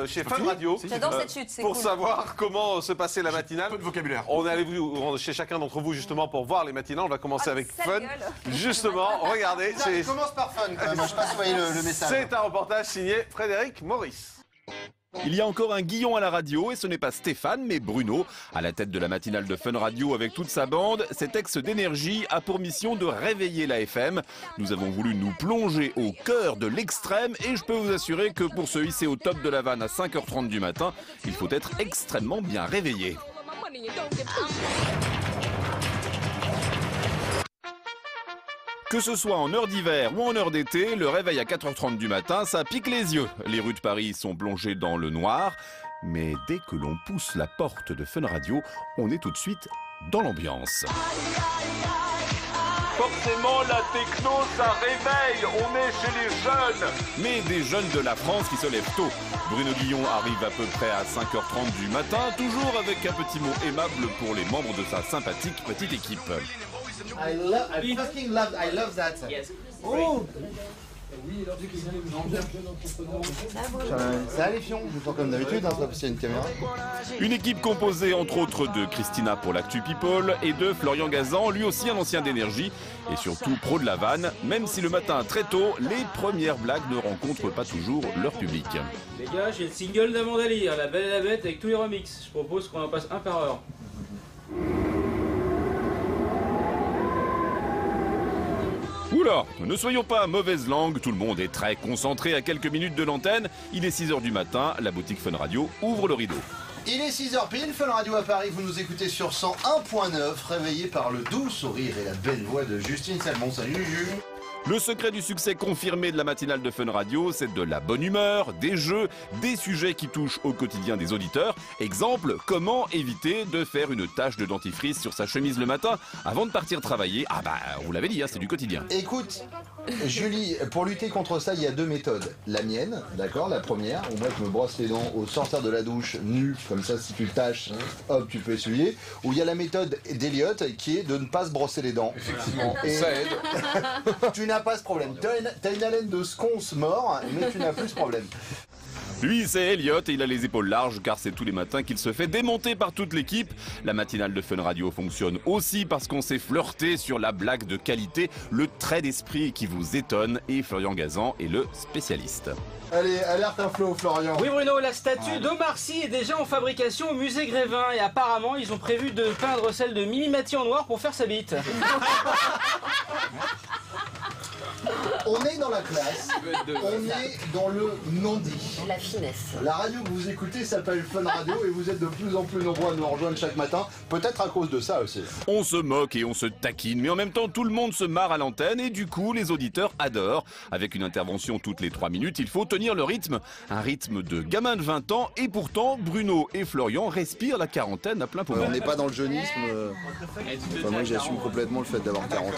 chez Fun Radio. J'adore cette chute, c'est Pour cool. savoir comment se passait la matinale. Peu de vocabulaire. On est allé chez chacun d'entre vous justement pour voir les matinales. On va commencer avec Fun. Justement, regardez. On commence par Fun quand même. Je sais pas si vous voyez le message. C'est un reportage signé Frédéric Maurice. Il y a encore un Guillon à la radio et ce n'est pas Stéphane mais Bruno. À la tête de la matinale de Fun Radio avec toute sa bande, cet ex d'énergie a pour mission de réveiller la FM. Nous avons voulu nous plonger au cœur de l'extrême et je peux vous assurer que pour se hisser au top de la vanne à 5h30 du matin, il faut être extrêmement bien réveillé. Que ce soit en heure d'hiver ou en heure d'été, le réveil à 4h30 du matin, ça pique les yeux. Les rues de Paris sont plongées dans le noir. Mais dès que l'on pousse la porte de Fun Radio, on est tout de suite dans l'ambiance. Forcément, la techno, ça réveille. On est chez les jeunes. Mais des jeunes de la France qui se lèvent tôt. Bruno Guillon arrive à peu près à 5h30 du matin, toujours avec un petit mot aimable pour les membres de sa sympathique petite équipe. I love that. Yes. Oh. Ça va les fions, je sens comme d'habitude, hein, c'est pas parce qu'il y a une caméra. Une équipe composée entre autres de Christina pour l'Actu People et de Florian Gazan, lui aussi un ancien d'énergie et surtout pro de la vanne, même si le matin très tôt, les premières blagues ne rencontrent pas toujours leur public. Les gars, j'ai le single d'Amanda Lear, La Belle et la Bête avec tous les remixes. Je propose qu'on en passe un par heure. Oula, ne soyons pas mauvaise langue, tout le monde est très concentré à quelques minutes de l'antenne. Il est 6h du matin, la boutique Fun Radio ouvre le rideau. Il est 6h pile, Fun Radio à Paris, vous nous écoutez sur 101.9, réveillé par le doux sourire et la belle voix de Justine Salmon. Salut Juju. Le secret du succès confirmé de la matinale de Fun Radio, c'est de la bonne humeur, des jeux, des sujets qui touchent au quotidien des auditeurs. Exemple, comment éviter de faire une tache de dentifrice sur sa chemise le matin avant de partir travailler. Ah bah, on vous l'avait dit, hein, c'est du quotidien. Écoute, Julie, pour lutter contre ça, il y a deux méthodes. La mienne, d'accord, la première, où moi je me brosse les dents au sortir de la douche, nu, comme ça si tu tâches, hop, tu peux essuyer. Ou il y a la méthode d'Eliott, qui est de ne pas se brosser les dents. Effectivement, Et ça aide. tu n'as pas ce problème. T'as une haleine de sconce mort, mais tu n'as plus ce problème. Lui, c'est Elliot et il a les épaules larges car c'est tous les matins qu'il se fait démonter par toute l'équipe. La matinale de Fun Radio fonctionne aussi parce qu'on s'est flirté sur la blague de qualité, le trait d'esprit qui vous étonne et Florian Gazan est le spécialiste. Allez, alerte un flow, Florian. Oui Bruno, la statue d'Omar Sy est déjà en fabrication au musée Grévin et apparemment ils ont prévu de peindre celle de Mimi Mati en noir pour faire sa bite. On est dans la classe, on est dans le non-dit. La finesse. La radio que vous écoutez s'appelle Fun Radio et vous êtes de plus en plus nombreux à nous rejoindre chaque matin, peut-être à cause de ça aussi. On se moque et on se taquine, mais en même temps tout le monde se marre à l'antenne et du coup les auditeurs adorent. Avec une intervention toutes les 3 minutes, il faut tenir le rythme. Un rythme de gamin de 20 ans et pourtant Bruno et Florian respirent la quarantaine à plein poumon. On n'est pas dans le jeunisme. Enfin, moi j'assume complètement le fait d'avoir 40 ans.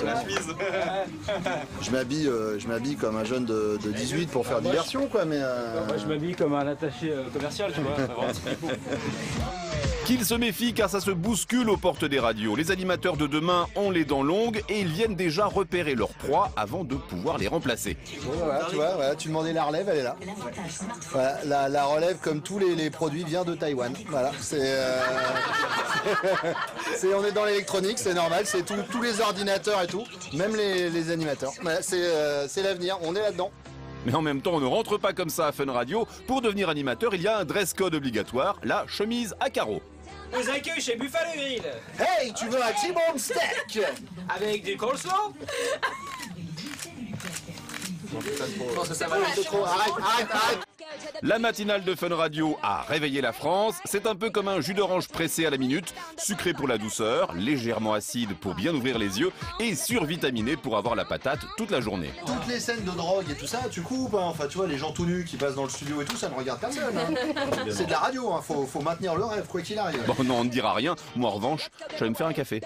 Je m'habille comme un jeune de 18 pour faire diversion quoi, mais... Moi je m'habille comme un attaché commercial, tu vois. Qu'ils se méfient car ça se bouscule aux portes des radios. Les animateurs de demain ont les dents longues et ils viennent déjà repérer leur proie avant de pouvoir les remplacer. Voilà, tu vois, voilà, tu demandais la relève, elle est là. Voilà, la relève, comme tous les produits, vient de Taïwan. Voilà, on est dans l'électronique, c'est normal, c'est tous les ordinateurs et tout, même les animateurs. Voilà, c'est l'avenir, on est là-dedans. Mais en même temps, on ne rentre pas comme ça à Fun Radio. Pour devenir animateur, il y a un dress code obligatoire, la chemise à carreaux. Vous accueille chez Buffalo Grill. Hey, tu veux un T-bone steak Avec du coleslaw. Arrête. La matinale de Fun Radio a réveillé la France. C'est un peu comme un jus d'orange pressé à la minute, sucré pour la douceur, légèrement acide pour bien ouvrir les yeux et survitaminé pour avoir la patate toute la journée. Toutes les scènes de drogue et tout ça, tu coupes, hein. Enfin tu vois, les gens tout nus qui passent dans le studio et tout, ça ne regarde personne. Hein. C'est de la radio, hein. Faut maintenir le rêve, quoi qu'il arrive. Bon non, on ne dira rien. Moi en revanche, je vais me faire un café.